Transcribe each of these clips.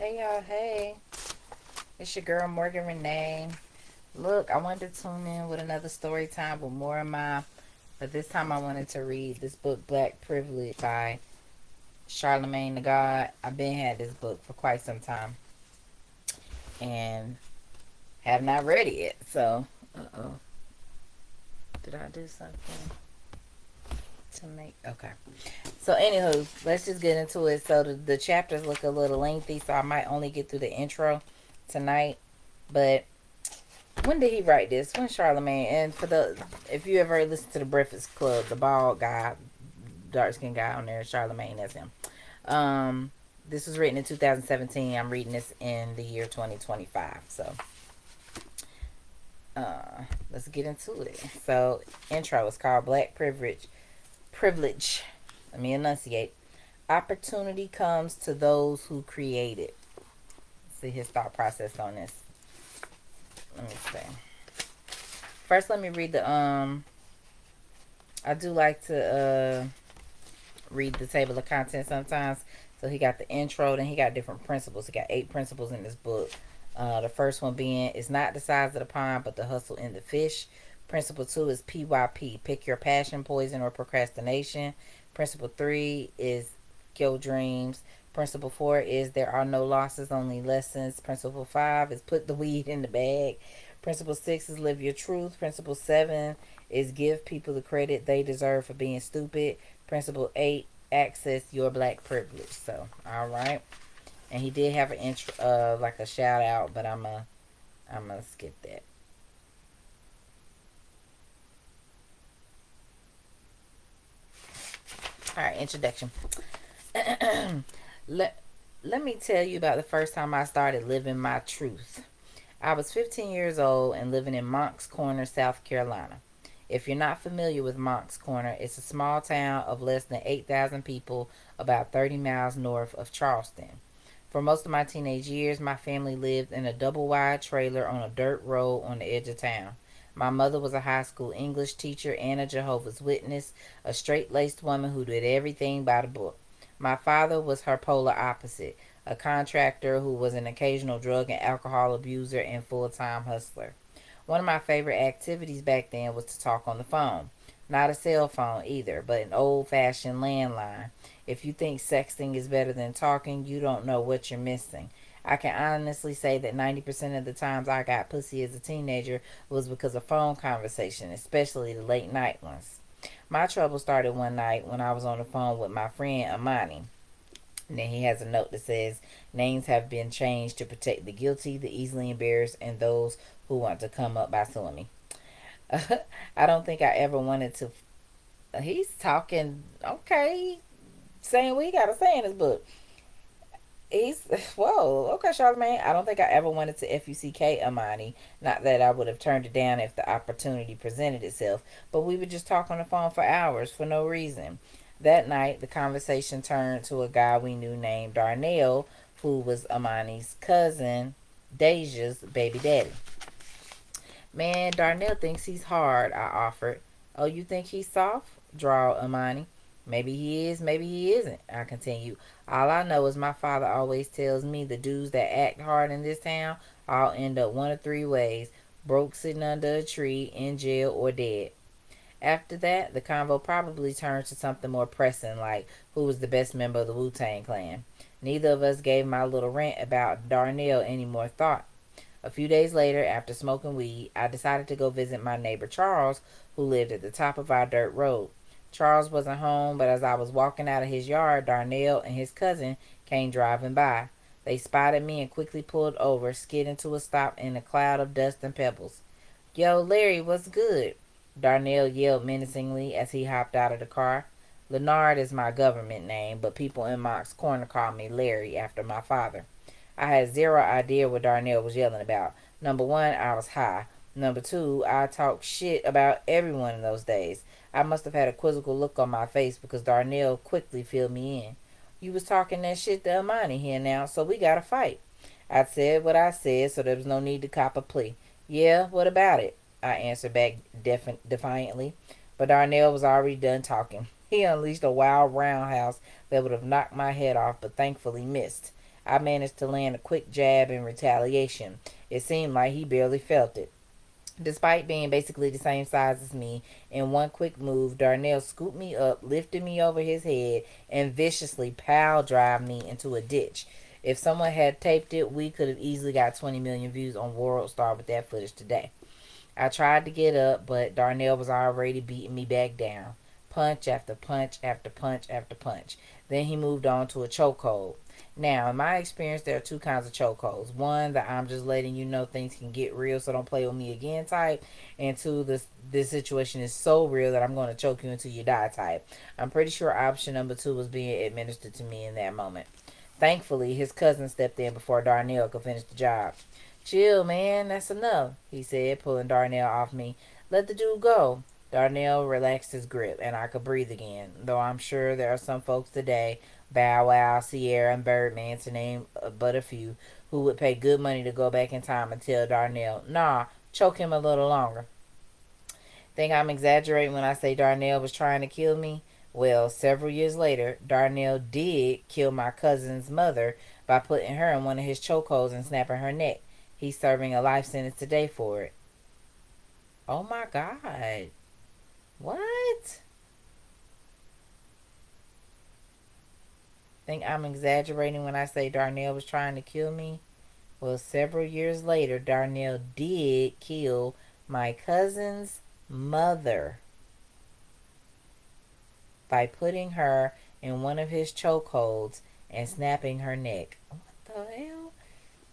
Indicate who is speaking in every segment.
Speaker 1: Hey y'all, hey. It's your girl Morgan Renee. Look, I wanted to tune in with another story time with more of my, but this time I wanted to read this book, Black Privilege by Charlamagne the God. I've been had this book for quite some time and have not read it yet. So, uh-oh. Did I do something to make, okay. So anywho, let's just get into it. So the chapters look a little lengthy, so I might only get through the intro tonight. But when did he write this? When Charlamagne? And for the if you ever listen to the Breakfast Club, the bald guy, dark skinned guy on there, Charlamagne, that's him. Um, this was written in 2017. I'm reading this in the year 2025. So, let's get into it. So, intro is called Black Privilege. Privilege. Let me enunciate. Opportunity comes to those who create it. See his thought process on this. Let me see. First, let me read the I do like to read the table of contents sometimes. So he got the intro, then he got different principles. He got 8 principles in this book. The first one being, it's not the size of the pond, but the hustle in the fish. Principle 2 is PYP, pick your passion, poison, or procrastination. Principle 3 is your dreams. Principle 4 is there are no losses, only lessons. Principle 5 is put the weed in the bag. Principle 6 is live your truth. Principle 7 is give people the credit they deserve for being stupid. Principle 8, access your black privilege. So, all right. And he did have an intro, like a shout out, but I'm gonna skip that. All right, introduction. let Let me tell you about the first time I started living my truth. I was 15 years old and living in Moncks Corner, South Carolina. If you're not familiar with Moncks Corner, it's a small town of less than 8,000 people about 30 miles north of Charleston. For most of my teenage years, my family lived in a double wide trailer on a dirt road on the edge of town. My mother was a high school English teacher and a Jehovah's Witness, a straight laced woman who did everything by the book. My father was her polar opposite, a contractor who was an occasional drug and alcohol abuser and full time hustler. One of my favorite activities back then was to talk on the phone. Not a cell phone either, but an old fashioned landline. If you think sexting is better than talking, you don't know what you're missing. I can honestly say that 90% of the times I got pussy as a teenager was because of phone conversation, especially the late night ones. My trouble started one night when I was on the phone with my friend Amani. And then he has a note that says, names have been changed to protect the guilty, the easily embarrassed, and those who want to come up by suing me. I don't think I ever wanted to. He's talking, okay, saying what he got to say in his book. He's, whoa, okay, Charlamagne. I don't think I ever wanted to FUCK Amani. Not that I would have turned it down if the opportunity presented itself, but we would just talk on the phone for hours for no reason. That night, the conversation turned to a guy we knew named Darnell, who was Amani's cousin, Deja's baby daddy. Man, Darnell thinks he's hard, I offered. Oh, you think he's soft? Drawled Amani. Maybe he is, maybe he isn't, I continued. All I know is my father always tells me the dudes that act hard in this town all end up one of 3 ways: broke, sitting under a tree, in jail, or dead. After that, the convo probably turned to something more pressing, like who was the best member of the Wu Tang Clan. Neither of us gave my little rant about Darnell any more thought. A few days later, after smoking weed, I decided to go visit my neighbor Charles, who lived at the top of our dirt road. Charles wasn't home, but as I was walking out of his yard, Darnell and his cousin came driving by. They spotted me and quickly pulled over, skidding to a stop in a cloud of dust and pebbles. Yo, Larry, what's good? Darnell yelled menacingly as he hopped out of the car. Leonard is my government name, but people in Mock's Corner call me Larry after my father. I had zero idea what Darnell was yelling about. Number one, I was high. Number two, I talked shit about everyone in those days. I must have had a quizzical look on my face because Darnell quickly filled me in. You was talking that shit to Amani, he announced, so we got to fight. I said what I said, so there was no need to cop a plea. Yeah, what about it? I answered back defiantly. But Darnell was already done talking. He unleashed a wild roundhouse that would have knocked my head off, but thankfully missed. I managed to land a quick jab in retaliation. It seemed like he barely felt it. Despite being basically the same size as me, in one quick move, Darnell scooped me up, lifted me over his head, and viciously pile drive me into a ditch. If someone had taped it, we could have easily got 20 million views on World Star with that footage today. I tried to get up, but Darnell was already beating me back down. Punch after punch after punch after punch. Then he moved on to a chokehold. Now, in my experience, there are two kinds of chokeholds. One, that I'm just letting you know things can get real, so don't play with me again type. And two, this situation is so real that I'm going to choke you until you die type. I'm pretty sure option number two was being administered to me in that moment. Thankfully, his cousin stepped in before Darnell could finish the job. Chill, man, that's enough, he said, pulling Darnell off me. Let the dude go. Darnell relaxed his grip, and I could breathe again, though I'm sure there are some folks today, Bow Wow, Sierra, and Birdman, to name but a few, who would pay good money to go back in time and tell Darnell, nah, choke him a little longer. Think I'm exaggerating when I say Darnell was trying to kill me? Well, several years later, Darnell did kill my cousin's mother by putting her in one of his chokeholds and snapping her neck. He's serving a life sentence today for it. Oh my God. What? Think I'm exaggerating when I say Darnell was trying to kill me? Well, several years later, Darnell did kill my cousin's mother by putting her in one of his chokeholds and snapping her neck. What the hell?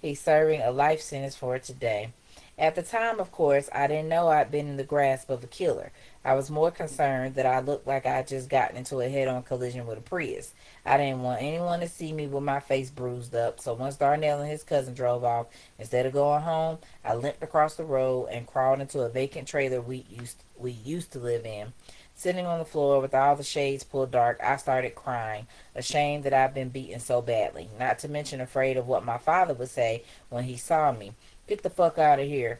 Speaker 1: He's serving a life sentence for it today. At the time, of course, I didn't know I'd been in the grasp of a killer. I was more concerned that I looked like I'd just gotten into a head-on collision with a Prius. I didn't want anyone to see me with my face bruised up, so once Darnell and his cousin drove off, instead of going home, I limped across the road and crawled into a vacant trailer we used to live in. Sitting on the floor with all the shades pulled dark, I started crying, ashamed that I'd been beaten so badly, not to mention afraid of what my father would say when he saw me. Get the fuck out of here,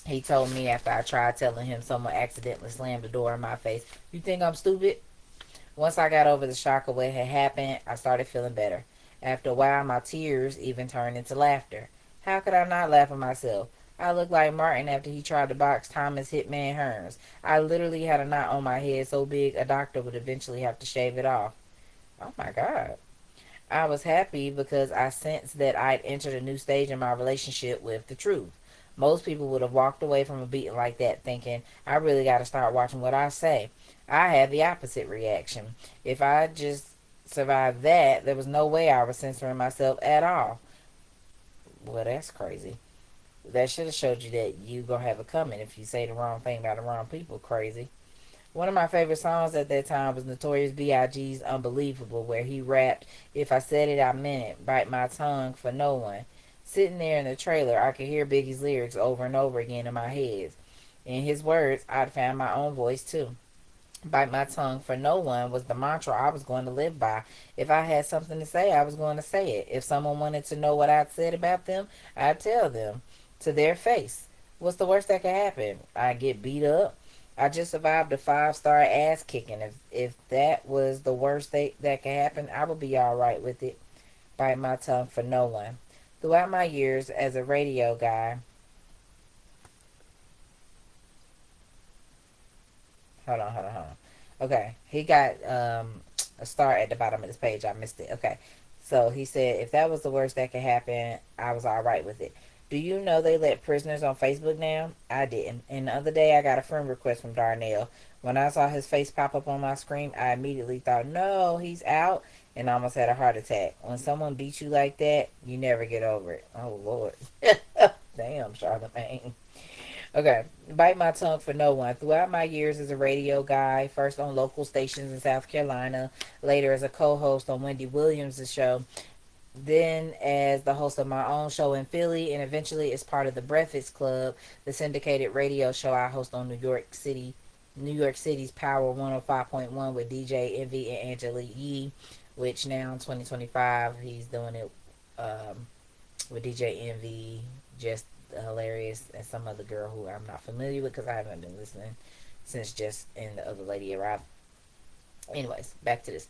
Speaker 1: he told me after I tried telling him someone accidentally slammed the door in my face. You think I'm stupid? Once I got over the shock of what had happened, I started feeling better. After a while, my tears even turned into laughter. How could I not laugh at myself? I looked like Martin after he tried to box Thomas Hitman Hearns. I literally had a knot on my head so big a doctor would eventually have to shave it off. Oh my God. I was happy because I sensed that I'd entered a new stage in my relationship with the truth. Most people would have walked away from a beating like that thinking, I really got to start watching what I say. I had the opposite reaction. If I just survived that, there was no way I was censoring myself at all. Well, that's crazy. That should have showed you that you gonna have it coming if you say the wrong thing about the wrong people. Crazy. One of my favorite songs at that time was Notorious B.I.G.'s Unbelievable, where he rapped, If I said it, I meant it, bite my tongue for no one. Sitting there in the trailer, I could hear Biggie's lyrics over and over again in my head. In his words, I'd found my own voice too. Bite my tongue for no one was the mantra I was going to live by. If I had something to say, I was going to say it. If someone wanted to know what I'd said about them, I'd tell them to their face. What's the worst that could happen? I get beat up. I just survived a 5-star ass kicking. If that was the worst that could happen, I would be all right with it. Bite my tongue for no one. Throughout my years as a radio guy, hold on. Okay, he got a star at the bottom of this page. I missed it. Okay, so he said if that was the worst that could happen, I was all right with it. Do you know they let prisoners on Facebook now? I didn't. And the other day I got a friend request from Darnell. When I saw his face pop up on my screen, I immediately thought, no, he's out, and almost had a heart attack. When someone beats you like that, you never get over it. Oh, Lord. Damn, Charlamagne. Okay, bite my tongue for no one. Throughout my years as a radio guy, first on local stations in South Carolina, later as a co-host on Wendy Williams' show, then as the host of my own show in Philly, and eventually as part of the Breakfast Club, the syndicated radio show I host on New York City's Power 105.1 with DJ Envy and Angelique Yee, which now in 2025 he's doing it with DJ Envy, just hilarious, and some other girl who I'm not familiar with because I haven't been listening since Just and the other lady arrived. Anyways, back to this.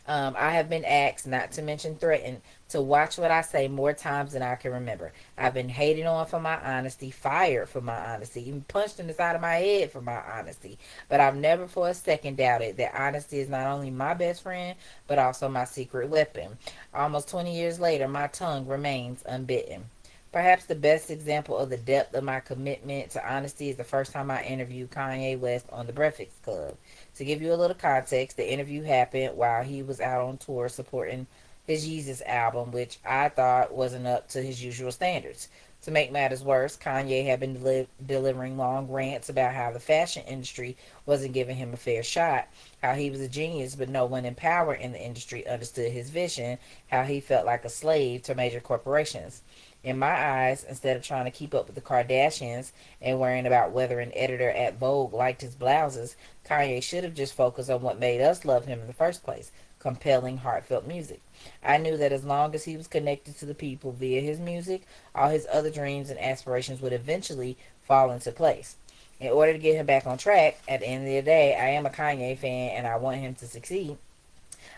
Speaker 1: I have been asked, not to mention threatened, to watch what I say more times than I can remember. I've been hated on for my honesty, fired for my honesty, even punched in the side of my head for my honesty. But I've never for a second doubted that honesty is not only my best friend, but also my secret weapon. Almost 20 years later, my tongue remains unbitten. Perhaps the best example of the depth of my commitment to honesty is the first time I interviewed Kanye West on The Breakfast Club. To give you a little context, the interview happened while he was out on tour supporting his Yeezus album, which I thought wasn't up to his usual standards. To make matters worse, Kanye had been delivering long rants about how the fashion industry wasn't giving him a fair shot, how he was a genius but no one in power in the industry understood his vision, how he felt like a slave to major corporations. In my eyes, instead of trying to keep up with the Kardashians and worrying about whether an editor at Vogue liked his blouses, Kanye should have just focused on what made us love him in the first place: compelling, heartfelt music. I knew that as long as he was connected to the people via his music, all his other dreams and aspirations would eventually fall into place. In order to get him back on track, at the end of the day, I am a Kanye fan and I want him to succeed.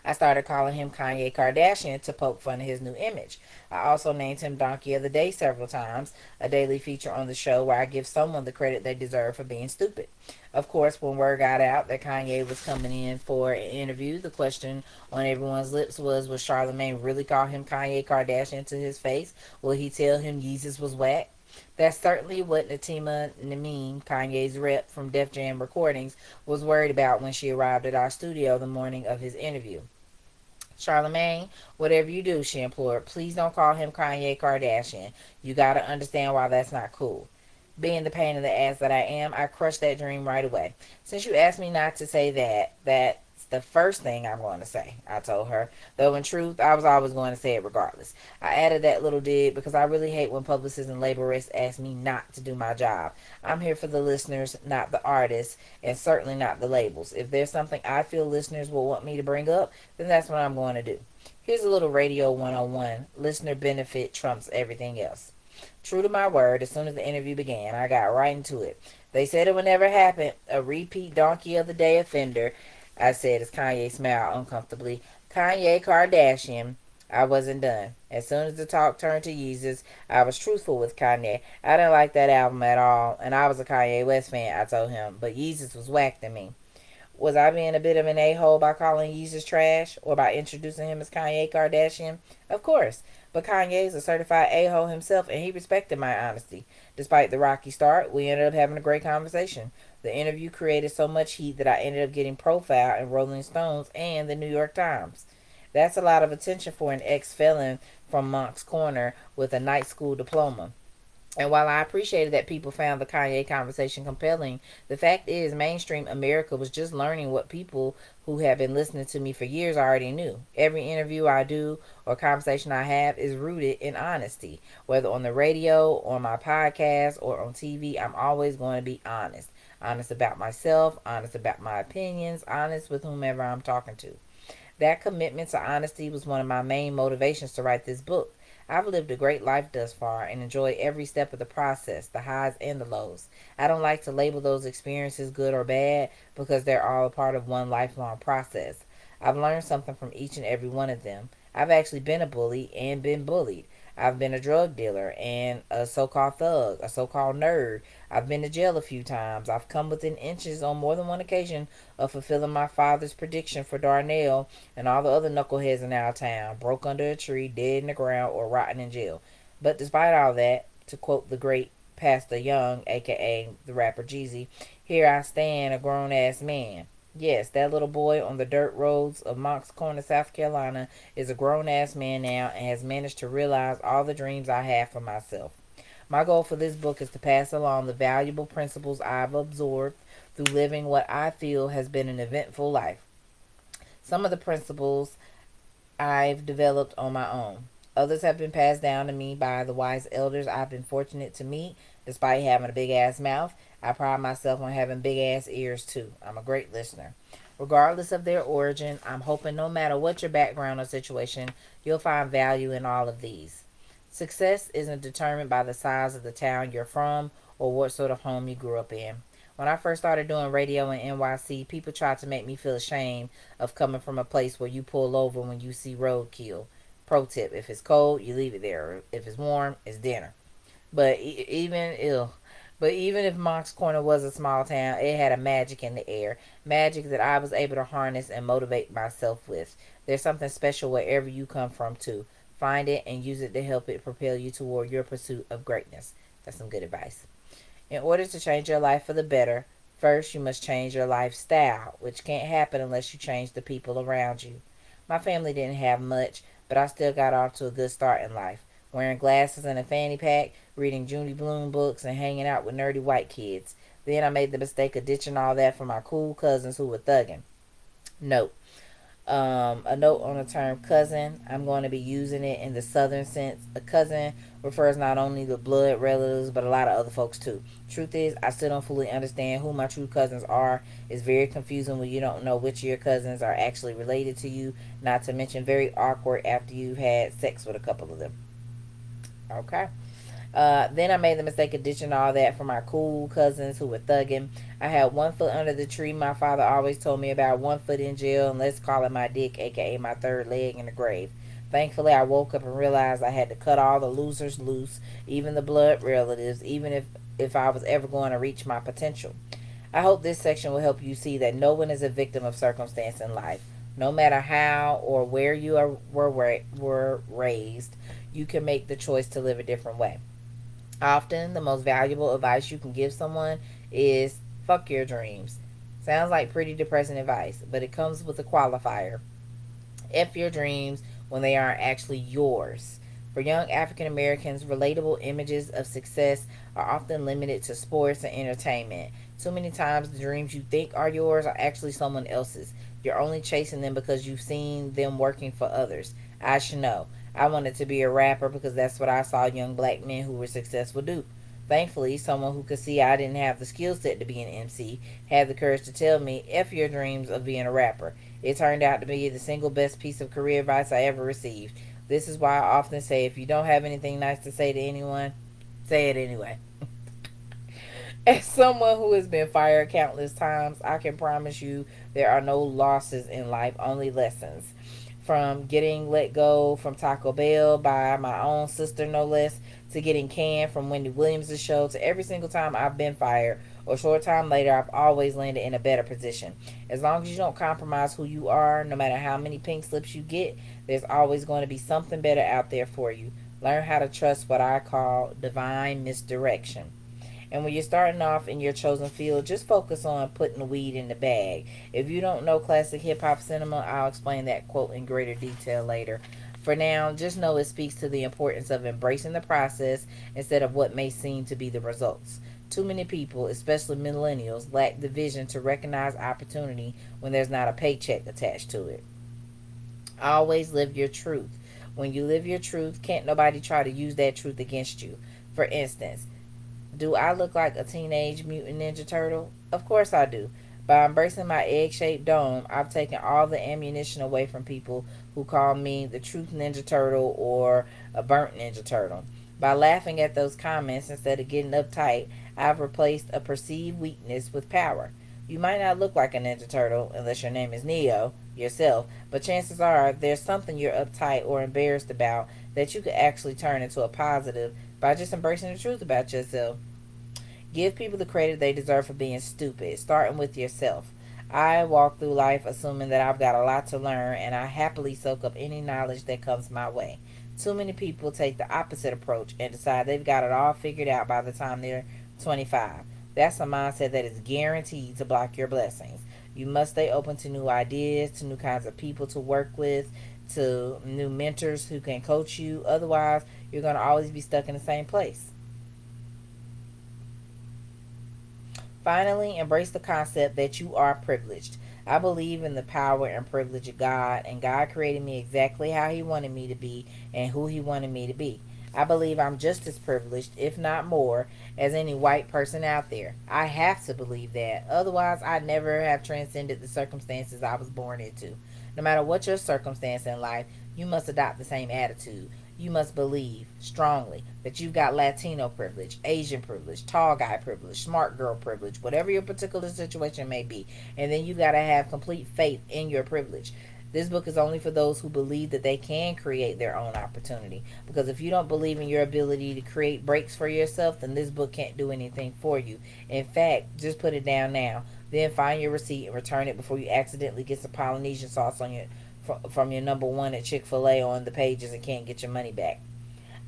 Speaker 1: I started calling him Kanye Kardashian to poke fun at his new image. I also named him Donkey of the Day several times, a daily feature on the show where I give someone the credit they deserve for being stupid. Of course, when word got out that Kanye was coming in for an interview, the question on everyone's lips was, will Charlamagne really call him Kanye Kardashian to his face? Will he tell him Yeezus was whack? That's certainly what Natima Nameem, Kanye's rep from Def Jam Recordings, was worried about when she arrived at our studio the morning of his interview. Charlamagne, whatever you do, she implored, please don't call him Kanye Kardashian. You gotta understand why that's not cool. Being the pain in the ass that I am, I crushed that dream right away. Since you asked me not to say that, that's the first thing I'm going to say, I told her. Though in truth, I was always going to say it regardless. I added that little dig because I really hate when publicists and laborists ask me not to do my job. I'm here for the listeners, not the artists, and certainly not the labels. If there's something I feel listeners will want me to bring up, then that's what I'm going to do. Here's a little radio 101. Listener benefit trumps everything else. True to my word, as soon as the interview began, I got right into it. They said it would never happen. A repeat Donkey of the Day offender, I said as Kanye smiled uncomfortably. Kanye Kardashian. I wasn't done. As soon as the talk turned to Yeezus, I was truthful with Kanye. I didn't like that album at all, and I was a Kanye West fan, I told him, but Yeezus was whack to me. Was I being a bit of an a-hole by calling Yeezus trash or by introducing him as Kanye Kardashian? Of course. But Kanye is a certified a-hole himself and he respected my honesty. Despite the rocky start, we ended up having a great conversation. The interview created so much heat that I ended up getting profiled in Rolling Stones and the New York Times. That's a lot of attention for an ex-felon from Moncks Corner with a night school diploma. And while I appreciated that people found the Kanye conversation compelling, the fact is mainstream America was just learning what people who have been listening to me for years already knew. Every interview I do or conversation I have is rooted in honesty. Whether on the radio, on my podcast, or on TV, I'm always going to be honest. Honest about myself, honest about my opinions, honest with whomever I'm talking to. That commitment to honesty was one of my main motivations to write this book. I've lived a great life thus far and enjoy every step of the process, the highs and the lows. I don't like to label those experiences good or bad because they're all a part of one lifelong process. I've learned something from each and every one of them. I've actually been a bully and been bullied. I've been a drug dealer and a so-called thug, a so-called nerd. I've been to jail a few times. I've come within inches on more than one occasion of fulfilling my father's prediction for Darnell and all the other knuckleheads in our town, broke under a tree, dead in the ground, or rotting in jail. But despite all that, to quote the great Pastor Young, aka the rapper Jeezy, here I stand, a grown-ass man. Yes, that little boy on the dirt roads of Moncks Corner, South Carolina, is a grown-ass man now and has managed to realize all the dreams I have for myself. My goal for this book is to pass along the valuable principles I've absorbed through living what I feel has been an eventful life. Some of the principles I've developed on my own. Others have been passed down to me by the wise elders I've been fortunate to meet. Despite having a big ass mouth, I pride myself on having big ass ears too. I'm a great listener. Regardless of their origin, I'm hoping no matter what your background or situation, you'll find value in all of these. Success isn't determined by the size of the town you're from or what sort of home you grew up in. When I first started doing radio in NYC, people tried to make me feel ashamed of coming from a place where you pull over when you see roadkill. Pro tip: if it's cold, you leave it there. If it's warm, it's dinner. But even ill. But even if Monk's Corner was a small town, it had a magic in the air. Magic that I was able to harness and motivate myself with. There's something special wherever you come from, too. Find it and use it to help it propel you toward your pursuit of greatness. That's some good advice. In order to change your life for the better, first you must change your lifestyle, which can't happen unless you change the people around you. My family didn't have much, but I still got off to a good start in life. Wearing glasses and a fanny pack, reading Judy Blume books, and hanging out with nerdy white kids. Then I made the mistake of ditching all that for my cool cousins who were thugging. Note: a note on the term cousin. I'm going to be using it in the southern sense. A cousin refers not only to blood relatives, but a lot of other folks too. Truth is, I still don't fully understand who my true cousins are. It's very confusing when you don't know which of your cousins are actually related to you, not to mention very awkward after you've had sex with a couple of them. Okay. Then I made the mistake of ditching all that for my cool cousins who were thugging. I had one foot under the tree my father always told me about, one foot in jail, and let's call it my dick, aka my third leg in the grave. Thankfully, I woke up and realized I had to cut all the losers loose, even the blood relatives, even if I was ever going to reach my potential. I hope this section will help you see that no one is a victim of circumstance in life. No matter how or where were raised, you can make the choice to live a different way. Often, the most valuable advice you can give someone is fuck your dreams. Sounds like pretty depressing advice, but it comes with a qualifier. F your dreams when they aren't actually yours. For young African Americans, relatable images of success are often limited to sports and entertainment. Too many times, the dreams you think are yours are actually someone else's. You're only chasing them because you've seen them working for others. I should know. I wanted to be a rapper because that's what I saw young black men who were successful do. Thankfully, someone who could see I didn't have the skill set to be an MC had the courage to tell me, F your dreams of being a rapper. It turned out to be the single best piece of career advice I ever received. This is why I often say if you don't have anything nice to say to anyone, say it anyway. As someone who has been fired countless times, I can promise you there are no losses in life, only lessons. From getting let go from Taco Bell by my own sister, no less, to getting canned from Wendy Williams' show, to every single time I've been fired or a short time later, I've always landed in a better position. As long as you don't compromise who you are, no matter how many pink slips you get, there's always going to be something better out there for you. Learn how to trust what I call divine misdirection. And when you're starting off in your chosen field, just focus on putting the weed in the bag. If you don't know classic hip hop cinema, I'll explain that quote in greater detail later. For now, just know it speaks to the importance of embracing the process instead of what may seem to be the results. Too many people, especially millennials, lack the vision to recognize opportunity when there's not a paycheck attached to it. Always live your truth. When you live your truth, can't nobody try to use that truth against you. For instance, do I look like a teenage mutant ninja turtle? Of course I do. By embracing my egg-shaped dome, I've taken all the ammunition away from people who call me the truth ninja turtle or a burnt ninja turtle. By laughing at those comments instead of getting uptight, I've replaced a perceived weakness with power. You might not look like a ninja turtle unless your name is Neo yourself, but chances are there's something you're uptight or embarrassed about that you could actually turn into a positive by just embracing the truth about yourself. Give people the credit they deserve for being stupid, starting with yourself. I walk through life assuming that I've got a lot to learn, and I happily soak up any knowledge that comes my way. Too many people take the opposite approach and decide they've got it all figured out by the time they're 25. That's a mindset that is guaranteed to block your blessings. You must stay open to new ideas, to new kinds of people to work with, to new mentors who can coach you. Otherwise, you're going to always be stuck in the same place. Finally, embrace the concept that you are privileged. I believe in the power and privilege of God, and God created me exactly how He wanted me to be and who He wanted me to be. I believe I'm just as privileged, if not more, as any white person out there. I have to believe that. Otherwise, I'd never have transcended the circumstances I was born into. No matter what your circumstance in life, you must adopt the same attitude. You must believe strongly that you've got Latino privilege, Asian privilege, tall guy privilege, smart girl privilege, whatever your particular situation may be. And then you got to have complete faith in your privilege. This book is only for those who believe that they can create their own opportunity. Because if you don't believe in your ability to create breaks for yourself, then this book can't do anything for you. In fact, just put it down now. Then find your receipt and return it before you accidentally get some Polynesian sauce on your from your number one at Chick-fil-A on the pages and can't get your money back.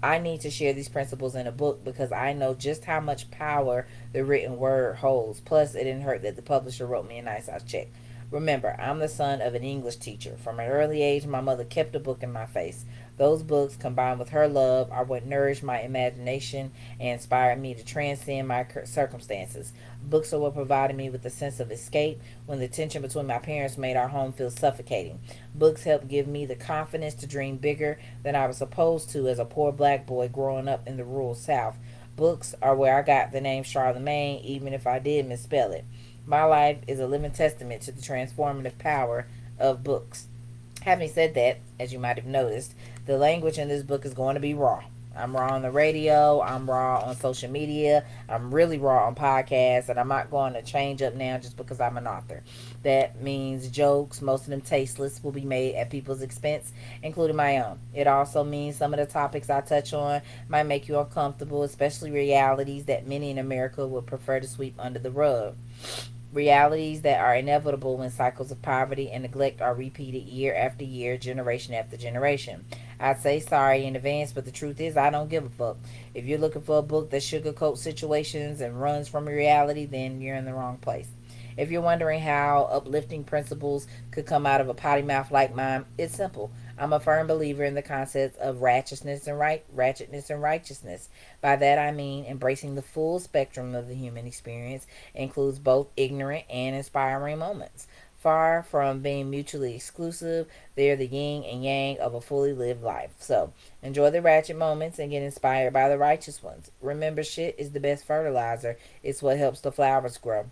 Speaker 1: I need to share these principles in a book because I know just how much power the written word holds. Plus, it didn't hurt that the publisher wrote me a nice house check. Remember, I'm the son of an English teacher. From an early age, my mother kept a book in my face. Those books, combined with her love, are what nourished my imagination and inspired me to transcend my circumstances. Books are what provided me with a sense of escape when the tension between my parents made our home feel suffocating. Books helped give me the confidence to dream bigger than I was supposed to as a poor black boy growing up in the rural South. Books are where I got the name Charlamagne, even if I did misspell it. My life is a living testament to the transformative power of books. Having said that, as you might have noticed, the language in this book is going to be raw. I'm raw on the radio, I'm raw on social media, I'm really raw on podcasts, and I'm not going to change up now just because I'm an author. That means jokes, most of them tasteless, will be made at people's expense, including my own. It also means some of the topics I touch on might make you uncomfortable, especially realities that many in America would prefer to sweep under the rug. Realities that are inevitable when cycles of poverty and neglect are repeated year after year, generation after generation. I'd say sorry in advance, but the truth is, I don't give a fuck. If you're looking for a book that sugarcoats situations and runs from reality, then you're in the wrong place. If you're wondering how uplifting principles could come out of a potty mouth like mine, it's simple. I'm a firm believer in the concepts of ratchetness and righteousness. By that I mean embracing the full spectrum of the human experience includes both ignorant and inspiring moments. Far from being mutually exclusive, they're the yin and yang of a fully lived life. So, enjoy the ratchet moments and get inspired by the righteous ones. Remember, shit is the best fertilizer. It's what helps the flowers grow.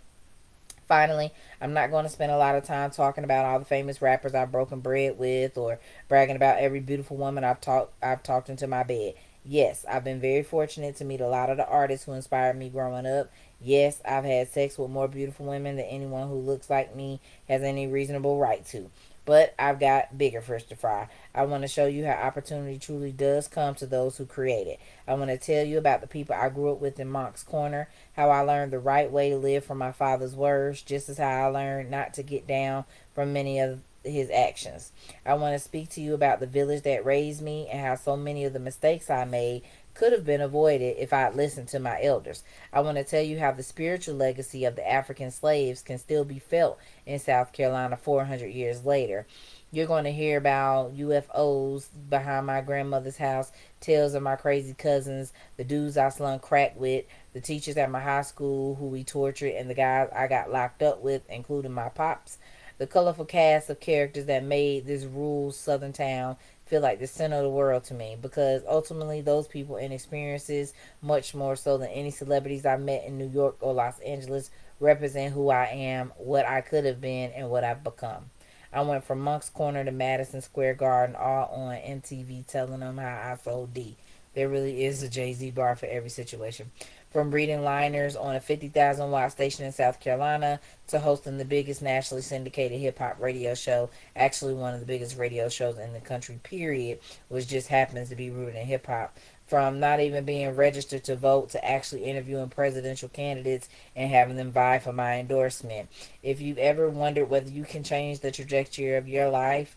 Speaker 1: Finally, I'm not going to spend a lot of time talking about all the famous rappers I've broken bread with or bragging about every beautiful woman I've talked into my bed. Yes, I've been very fortunate to meet a lot of the artists who inspired me growing up. Yes, I've had sex with more beautiful women than anyone who looks like me has any reasonable right to. But I've got bigger fish to fry. I want to show you how opportunity truly does come to those who create it. I want to tell you about the people I grew up with in Monk's Corner, how I learned the right way to live from my father's words, just as how I learned not to get down from many of his actions. I want to speak to you about the village that raised me and how so many of the mistakes I made could have been avoided if I had listened to my elders. I want to tell you how the spiritual legacy of the African slaves can still be felt in South Carolina 400 years later. You're going to hear about UFOs behind my grandmother's house, tales of my crazy cousins, the dudes I slung crack with, the teachers at my high school who we tortured, and the guys I got locked up with, including my pops. The colorful cast of characters that made this rural southern town feel like the center of the world to me, because ultimately those people and experiences, much more so than any celebrities I met in New York or Los Angeles, represent who I am, what I could have been, and what I've become. I went from Monk's Corner to Madison Square Garden, all on MTV, telling them how I sold D. There really is a Jay-Z bar for every situation. From reading liners on a 50,000 watt station in South Carolina to hosting the biggest nationally syndicated hip hop radio show, actually one of the biggest radio shows in the country, period, which just happens to be rooted in hip hop. From not even being registered to vote to actually interviewing presidential candidates and having them vie for my endorsement. If you've ever wondered whether you can change the trajectory of your life,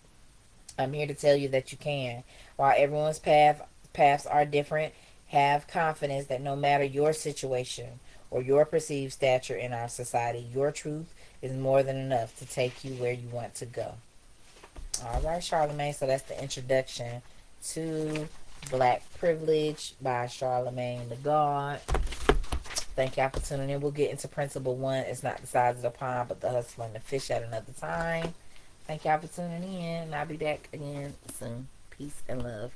Speaker 1: I'm here to tell you that you can. While everyone's paths are different, have confidence that no matter your situation or your perceived stature in our society, your truth is more than enough to take you where you want to go. All right, Charlamagne. So that's the introduction to Black Privilege by Charlamagne the God. Thank y'all for tuning in. We'll get into principle one. It's not the size of the pond, but the hustle and the fish at another time. Thank y'all for tuning in, and I'll be back again soon. Peace and love.